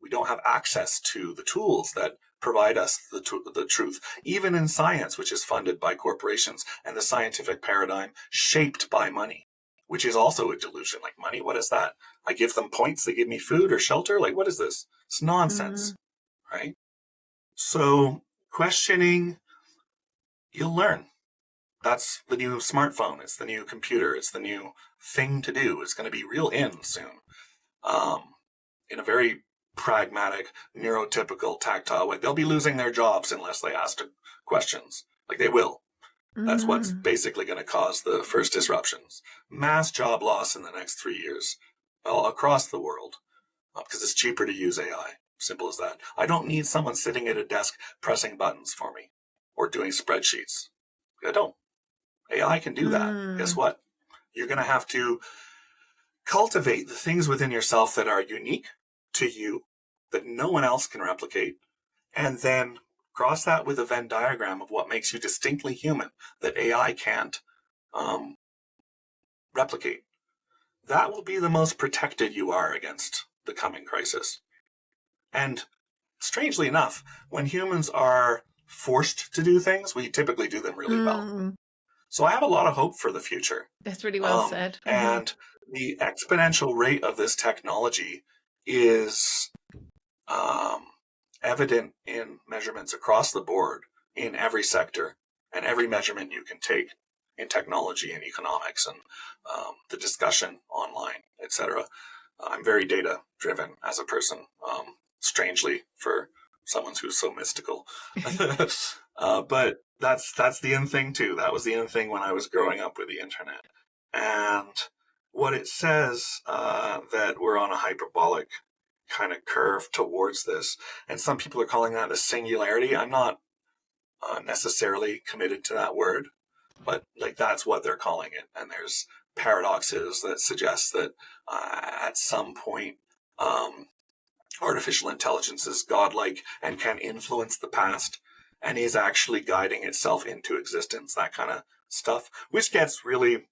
We don't have access to the tools that provide us the truth, even in science, which is funded by corporations, and the scientific paradigm shaped by money, which is also a delusion. Like, money, what is that? I give them points, they give me food or shelter? Like, what is this? It's mm, nonsense, right? So, questioning, you'll learn. That's the new smartphone. It's the new computer. It's the new thing to do. It's going to be real in soon. In a very pragmatic, neurotypical, tactile way. They'll be losing their jobs unless they ask questions. Like they will. That's what's basically going to cause the first disruptions. Mass job loss in the next 3 years all across the world because it's cheaper to use AI. Simple as that. I don't need someone sitting at a desk pressing buttons for me or doing spreadsheets. I don't. AI can do that. Guess what? You're going to have to cultivate the things within yourself that are unique to you, that no one else can replicate, and then cross that with a Venn diagram of what makes you distinctly human that AI can't replicate. That will be the most protected you are against the coming crisis. And strangely enough, when humans are forced to do things, we typically do them really well. So I have a lot of hope for the future. That's really well said. And the exponential rate of this technology is evident in measurements across the board in every sector and every measurement you can take in technology and economics and the discussion online, etc. I'm very data driven as a person, strangely for someone who's so mystical. But that's the in thing too. That was the in thing when I was growing up with the internet. And what it says that we're on a hyperbolic kind of curve towards this. And some people are calling that the singularity. I'm not necessarily committed to that word, but like that's what they're calling it. And there's paradoxes that suggest that at some point artificial intelligence is godlike and can influence the past and is actually guiding itself into existence, that kind of stuff, which gets really,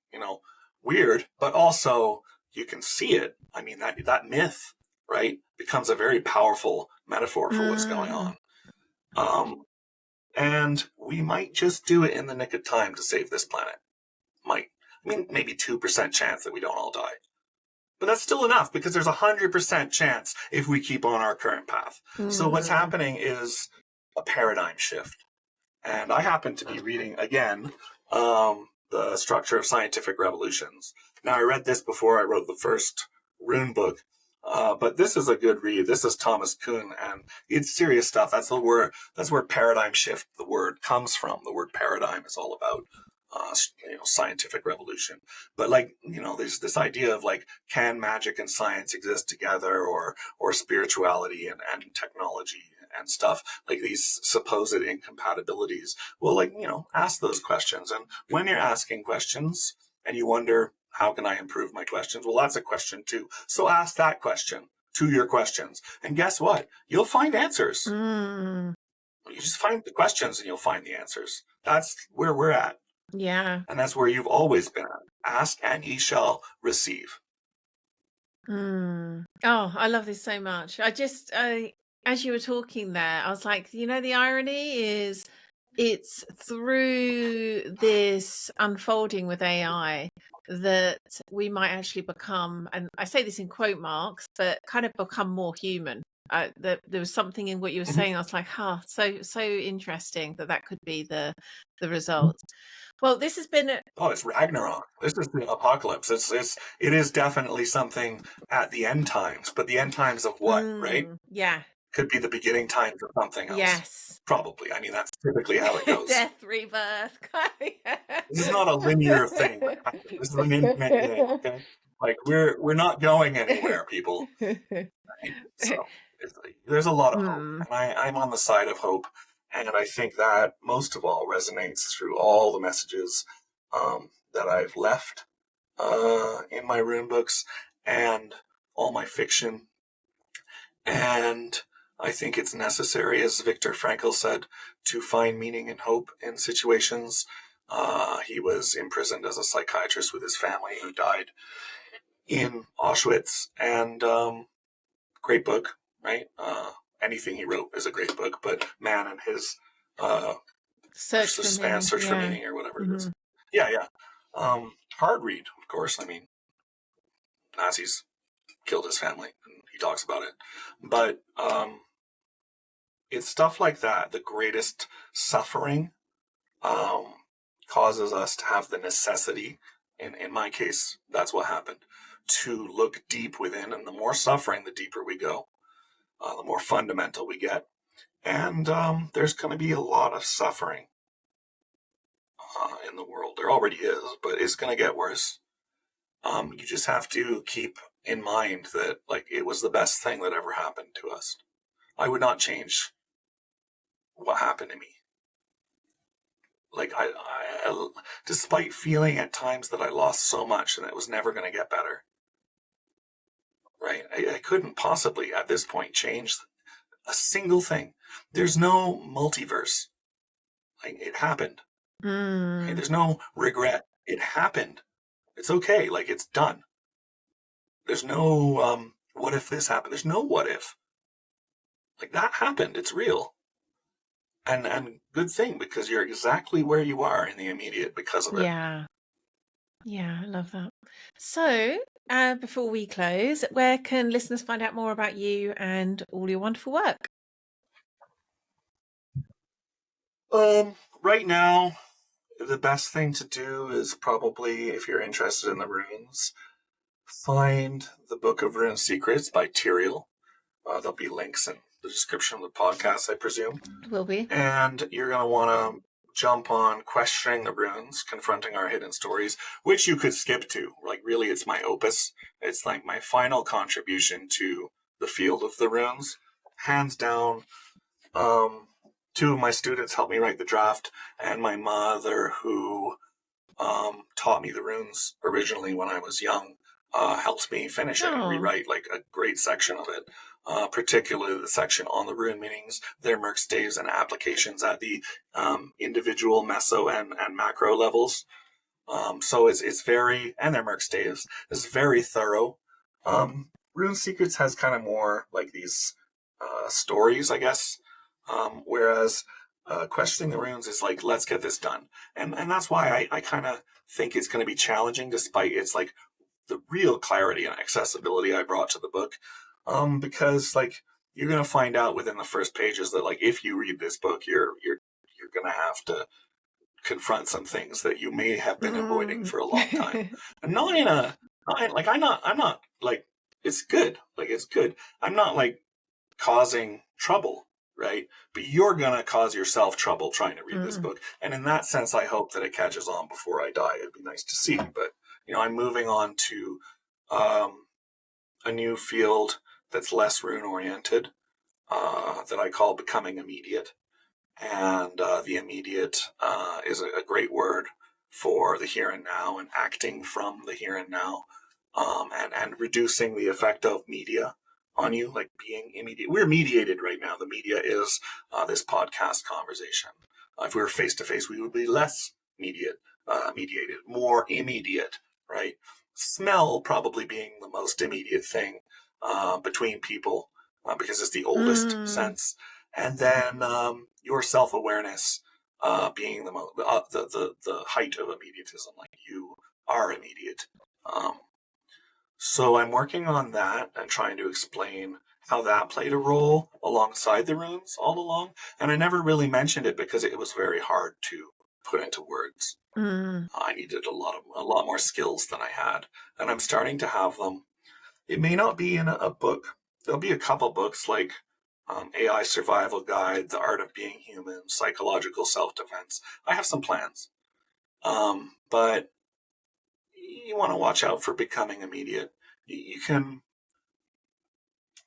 weird, but also you can see it. I mean, that myth, right, becomes a very powerful metaphor for what's going on. And we might just do it in the nick of time to save this planet. Might. I mean, maybe 2% chance that we don't all die. But that's still enough because there's 100% chance if we keep on our current path. So what's happening is a paradigm shift. And I happen to be reading, again, The Structure of Scientific Revolutions. Now, I read this before I wrote the first rune book, but this is a good read. This is Thomas Kuhn, and it's serious stuff. That's where paradigm shift, the word, comes from. The word paradigm is all about scientific revolution. But there's this idea of can magic and science exist together, or spirituality and technology and stuff, like these supposed incompatibilities. Well, ask those questions. And when you're asking questions and you wonder, how can I improve my questions? Well, that's a question too. So ask that question to your questions. And guess what? You'll find answers. You just find the questions and you'll find the answers. That's where we're at. Yeah. And that's where you've always been at. Ask and ye shall receive. Oh, I love this so much. As you were talking there, I was like, the irony is it's through this unfolding with AI that we might actually become, and I say this in quote marks, but kind of become more human. There was something in what you were saying. I was like, so interesting that could be the result. Well, this has been it's Ragnarok. This is the apocalypse. It is definitely something at the end times, but the end times of what, right? Yeah. Could be the beginning times of something else. Yes. Probably. I mean, that's typically how it goes. Death, rebirth. This is not a linear thing. This is an infinite thing, okay? We're not going anywhere, people. Right? So there's a lot of hope, and I'm on the side of hope. And I think that most of all resonates through all the messages that I've left in my rune books and all my fiction. And I think it's necessary, as Viktor Frankl said, to find meaning and hope in situations. He was imprisoned as a psychiatrist with his family who died in Auschwitz. And great book, right? Anything he wrote is a great book, but man and his search for meaning or whatever it is. Yeah. Hard read, of course. I mean, Nazis killed his family, and he talks about it. But it's stuff like that, the greatest suffering causes us to have the necessity, in my case, that's what happened, to look deep within. And the more suffering, the deeper we go, the more fundamental we get. And there's going to be a lot of suffering in the world. There already is, but it's going to get worse. You just have to keep in mind that, like, it was the best thing that ever happened to us. I would not change what happened to me. Like, I despite feeling at times that I lost so much and it was never going to get better, right? I couldn't possibly at this point change a single thing. There's no multiverse. Like, it happened. Right? There's no regret. It happened. It's okay. Like, it's done. There's no what if this happened. There's no what if. Like, that happened. It's real. And good thing, because you're exactly where you are in the immediate because of it. Yeah. Yeah, I love that. So, before we close, where can listeners find out more about you and all your wonderful work? Right now, the best thing to do is probably, if you're interested in the runes, find the Book of Rune Secrets by Tyriel. There'll be links in the description of the podcast, I presume. Will be. And you're going to want to jump on Questioning the Runes, Confronting Our Hidden Stories, which you could skip to. Like, really, it's my opus. It's like my final contribution to the field of the runes. Hands down, two of my students helped me write the draft, and my mother, who taught me the runes originally when I was young, helped me finish it and rewrite like a great section of it. Particularly the section on the rune meanings, their merc staves and applications at the individual meso and macro levels. So it's very, and their merc staves, is very thorough. Rune Secrets has kind of more like these stories, I guess, whereas Questioning the Runes is like, let's get this done. And that's why I kind of think it's going to be challenging, despite it's like the real clarity and accessibility I brought to the book. Because like, you're going to find out within the first pages that, like, if you read this book, you're going to have to confront some things that you may have been avoiding for a long time. And I'm not like, it's good. Like, it's good. I'm not like causing trouble, right? But you're going to cause yourself trouble trying to read this book. And in that sense, I hope that it catches on before I die. It'd be nice to see. But, I'm moving on to a new field that's less rune oriented, that I call Becoming Immediate. And the immediate is a great word for the here and now, and acting from the here and now, and reducing the effect of media on you, like being immediate. We're mediated right now. The media is this podcast conversation. If we were face to face, we would be less mediated, more immediate, right? Smell probably being the most immediate thing between people, because it's the oldest sense. And then your self-awareness being the height of immediatism, like you are immediate. So I'm working on that and trying to explain how that played a role alongside the runes all along. And I never really mentioned it because it was very hard to put into words. I needed a lot more skills than I had, and I'm starting to have them. It may not be in a book. There'll be a couple books like AI Survival Guide, The Art of Being Human, Psychological Self-Defense. I have some plans. But you want to watch out for Becoming Immediate. You can,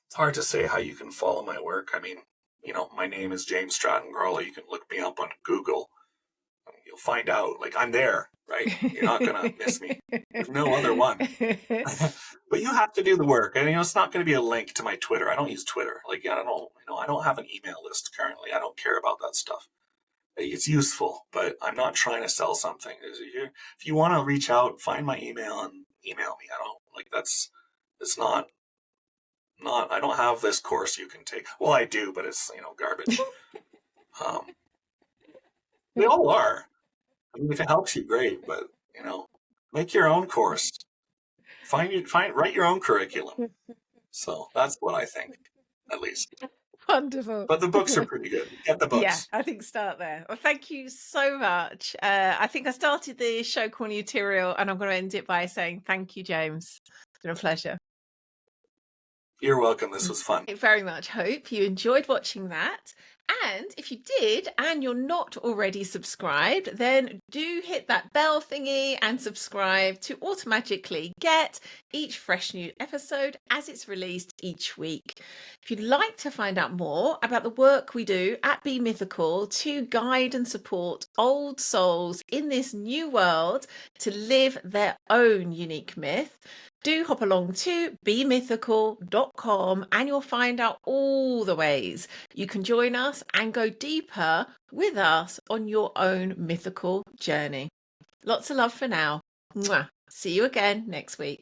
it's hard to say how you can follow my work. I mean, my name is James Stratton-Crawley. You can look me up on Google. You'll find out, like, I'm there, right? You're not going to miss me. There's no other one. But you have to do the work. And, it's not going to be a link to my Twitter. I don't use Twitter. Like, I don't have an email list currently. I don't care about that stuff. It's useful, but I'm not trying to sell something. If you want to reach out, find my email and email me. It's not, I don't have this course you can take. Well, I do, but it's, garbage. They all are. I mean, if it helps you, great, but, make your own course. Write your own curriculum. So that's what I think, at least. Wonderful. But the books are pretty good. Get the Yeah, books. I think start there. Well, thank you so much. I think I started the show calling you Tyriel, and I'm going to end it by saying thank you, James. It's been a pleasure. You're welcome. This was fun. I very much hope you enjoyed watching that. And if you did, and you're not already subscribed, then do hit that bell thingy and subscribe to automatically get each fresh new episode as it's released each week. If you'd like to find out more about the work we do at Be Mythical to guide and support old souls in this new world to live their own unique myth, do hop along to bemythical.com and you'll find out all the ways you can join us and go deeper with us on your own mythical journey. Lots of love for now. Mwah. See you again next week.